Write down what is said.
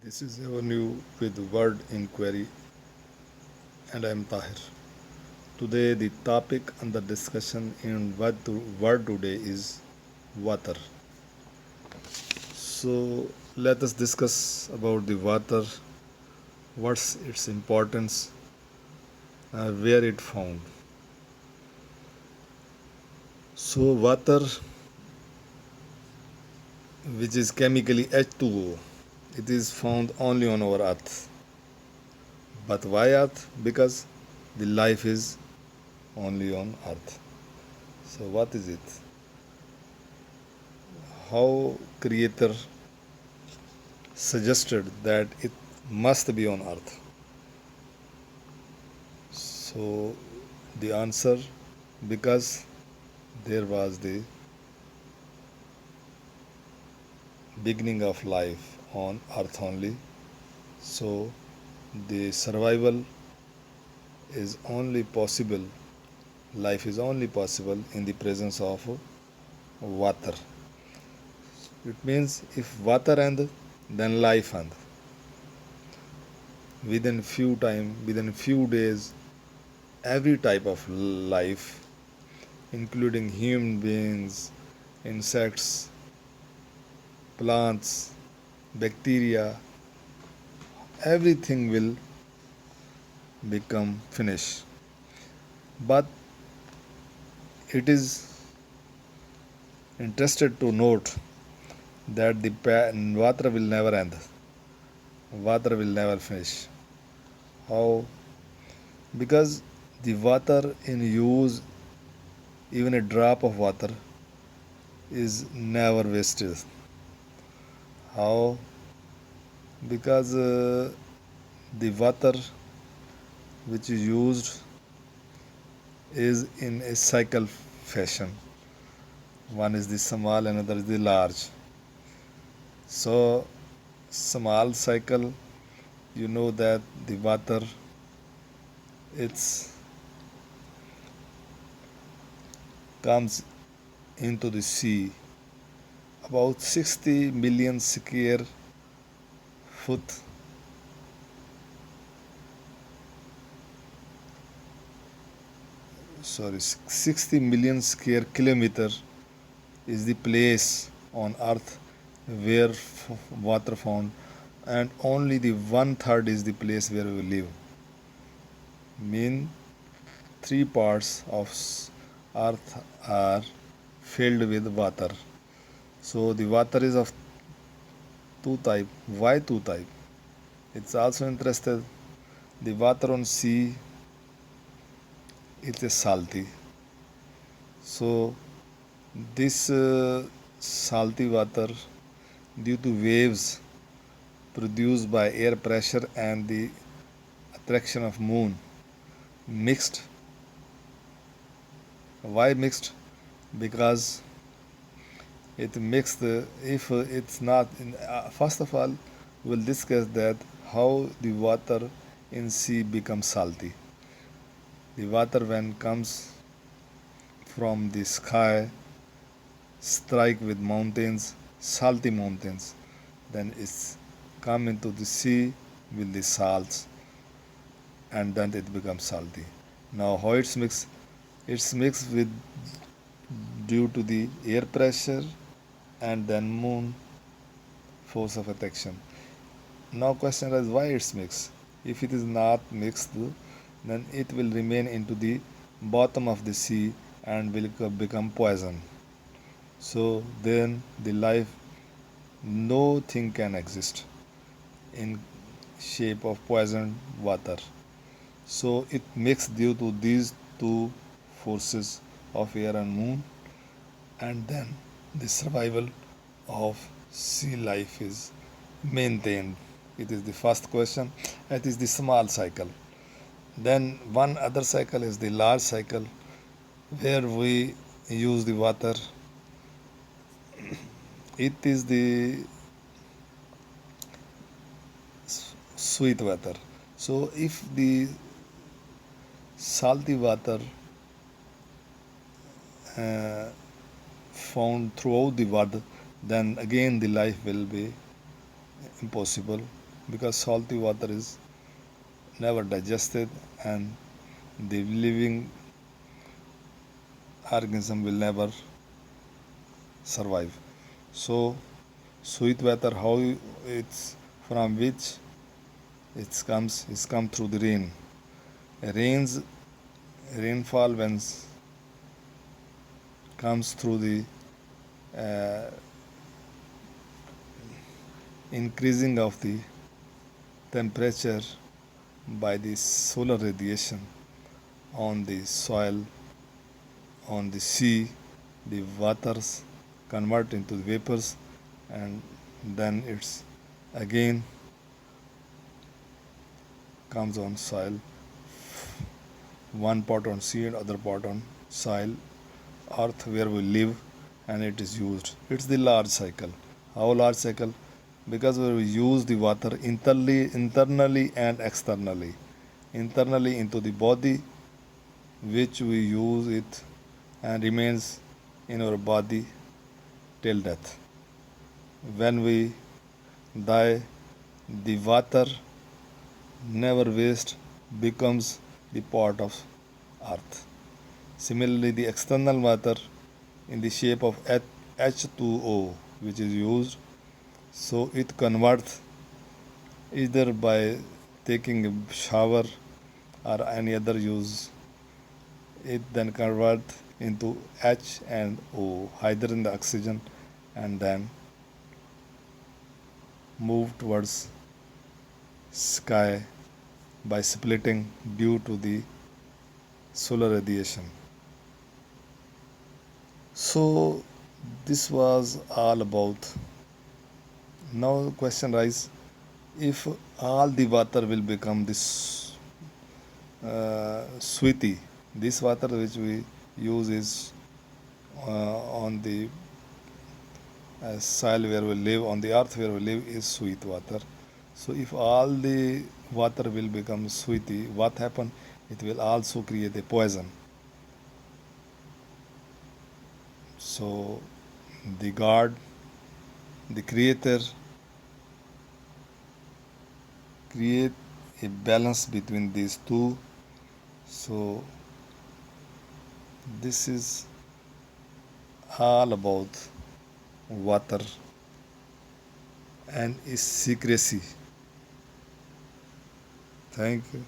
This is Avenue with Word Inquiry, and I am Tahir. Today, the topic under discussion in Word today is water. So, let us discuss about the water, what's its importance, where it found. So, water, which is chemically H2O, it is found only on our Earth. But why Earth? Because the life is only on Earth. So, what is it? How Creator suggested that it must be on Earth? So, the answer, because there was the beginning of life on Earth only. So, the survival is only possible, life is only possible in the presence of water. It means if water end, then life end. Within few days, every type of life, including human beings, insects, plants, bacteria, everything will become finished. But it is interested to note that the water will never end. Water will never finish. How? Because the water in use, even a drop of water, is never wasted. How? Because the water which is used is in a cycle fashion. One is the small, another is the large. So, small cycle, you know that the water, it's comes into the sea about 60 million square foot, 60 million square kilometer is the place on earth where water found, and only the one third is the place where we live. Mean three parts of earth are filled with water. So the water is of two type. Why two type? It's also interested. The water on sea, it is salty. So this salty water, due to waves produced by air pressure and the attraction of moon, mixed. Why mixed? Because it mixed. If it's not, first of all, we'll discuss that how the water in sea becomes salty. The water when comes from the sky, strike with mountains, salty mountains, then it's come into the sea with the salts, and then it becomes salty. Now how it's mixed? It's mixed with due to the air pressure and then moon force of attraction. Now question is why it's mixed? If it is not mixed, then it will remain into the bottom of the sea and will become poison. So then the life, no thing can exist in shape of poisoned water. So it mixed due to these two forces of air and moon, and then the survival of sea life is maintained. It is the first question. It is the small cycle. Then one other cycle is the large cycle, where we use the water. It is the sweet water. So if the salty water uh, found throughout the world, then again the life will be impossible. because salty water is never digested and the living organism will never survive. So sweet water, how it's from which it comes, is come through the rain. Rains rainfall when comes through the uh, increasing of the temperature by the solar radiation on the soil, on the sea, the waters convert into the vapors, and then it's again comes on soil, one part on seed, other part on soil, earth where we live, and it is used. It's the large cycle. How large cycle? Because we use the water internally and externally. Internally into the body, which we use it and remains in our body till death. When we die, the water never waste becomes the part of earth. Similarly, the external water in the shape of H2O, which is used, so it converts either by taking a shower or any other use. It then converts into H and O, hydrogen the oxygen, and then move towards sky by splitting due to the solar radiation. So this was all about. Now the question arises: if all the water will become this sweety, this water which we use is on the soil where we live, on the earth where we live, is sweet water. So if all the water will become sweety, what happen? It will also create a poison. So the God, the Creator, create a balance between these two. So this is all about water and its secrecy. Thank you.